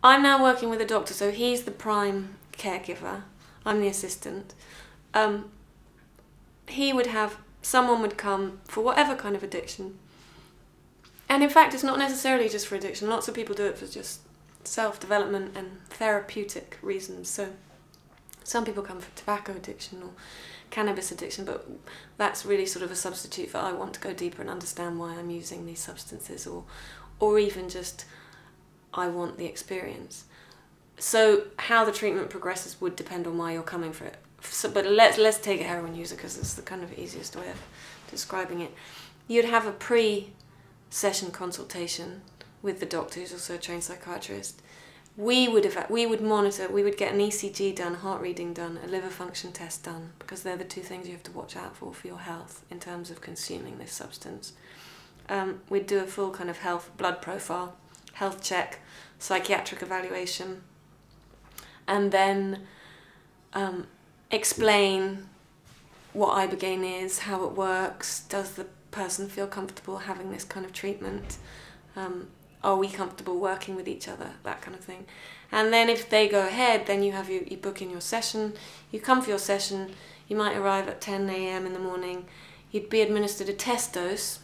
I'm now working with a doctor, so he's the prime caregiver. I'm the assistant. Someone would come for whatever kind of addiction. And in fact, it's not necessarily just for addiction. Lots of people do it for just self-development and therapeutic reasons. So some people come for tobacco addiction or cannabis addiction, but that's really sort of a substitute for I want to go deeper and understand why I'm using these substances, or even just I want the experience. So how the treatment progresses would depend on why you're coming for it. So, but let's take a heroin user because it's the kind of easiest way of describing it. You'd have a pre-session consultation with the doctor, who's also a trained psychiatrist. We would monitor, we would get an ECG done, heart reading done, a liver function test done, because they're the two things you have to watch out for your health in terms of consuming this substance. We'd do a full kind of health blood profile, health check, psychiatric evaluation, and then explain what ibogaine is, how it works, does the person feel comfortable having this kind of treatment, are we comfortable working with each other, that kind of thing. And then if they go ahead, then you book in your session, you come for your session, you might arrive at 10 AM in the morning, you'd be administered a test dose,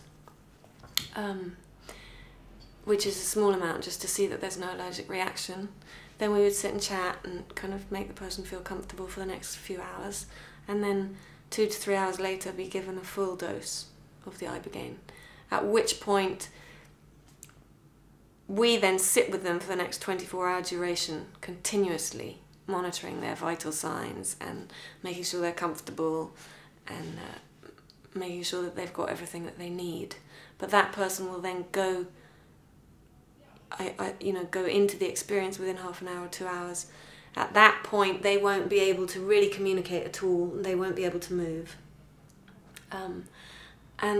which is a small amount just to see that there's no allergic reaction. Then we would sit and chat and kind of make the person feel comfortable for the next few hours, and then 2 to 3 hours later be given a full dose of the ibogaine, at which point we then sit with them for the next 24-hour duration, continuously monitoring their vital signs and making sure they're comfortable and making sure that they've got everything that they need. But that person will then go go into the experience within half an hour or 2 hours. At that point, they won't be able to really communicate at all. They won't be able to move. And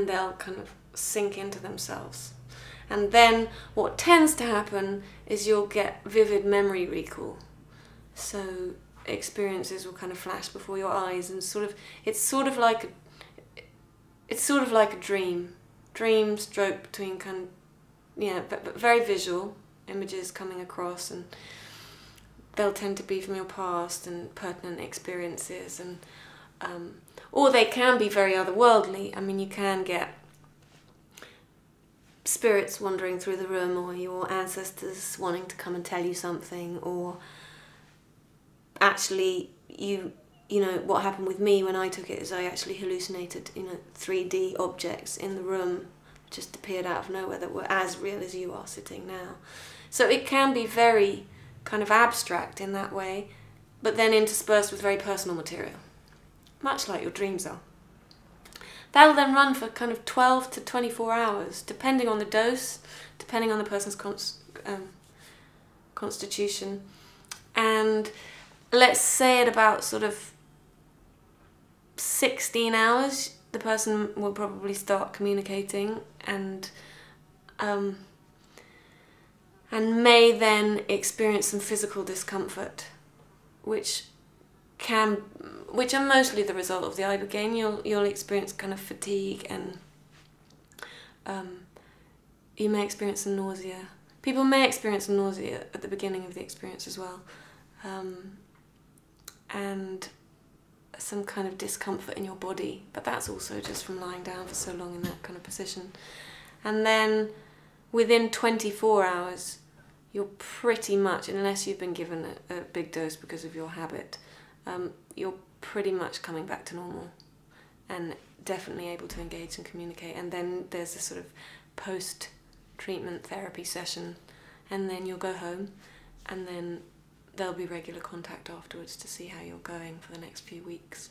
they'll kind of sink into themselves. And then what tends to happen is you'll get vivid memory recall. So experiences will kind of flash before your eyes, and it's sort of like a dream. Dream stroke between kind of, but very visual images coming across, and they'll tend to be from your past and pertinent experiences, and or they can be very otherworldly. I mean, you can get spirits wandering through the room, or your ancestors wanting to come and tell you something, or actually what happened with me when I took it is I actually hallucinated 3D objects in the room just appeared out of nowhere that were as real as you are sitting now. So it can be very kind of abstract in that way, but then interspersed with very personal material, much like your dreams are. That'll then run for kind of 12 to 24 hours, depending on the dose, depending on the person's constitution. And let's say at about sort of 16 hours, the person will probably start communicating and may then experience some physical discomfort, which are mostly the result of the ibogaine. You'll experience kind of fatigue, and you may experience some nausea. People may experience nausea at the beginning of the experience as well, and some kind of discomfort in your body, but that's also just from lying down for so long in that kind of position. And then within 24 hours, you're pretty much, unless you've been given a big dose because of your habit, you're pretty much coming back to normal and definitely able to engage and communicate. And then there's a sort of post-treatment therapy session, and then you'll go home, and then there'll be regular contact afterwards to see how you're going for the next few weeks.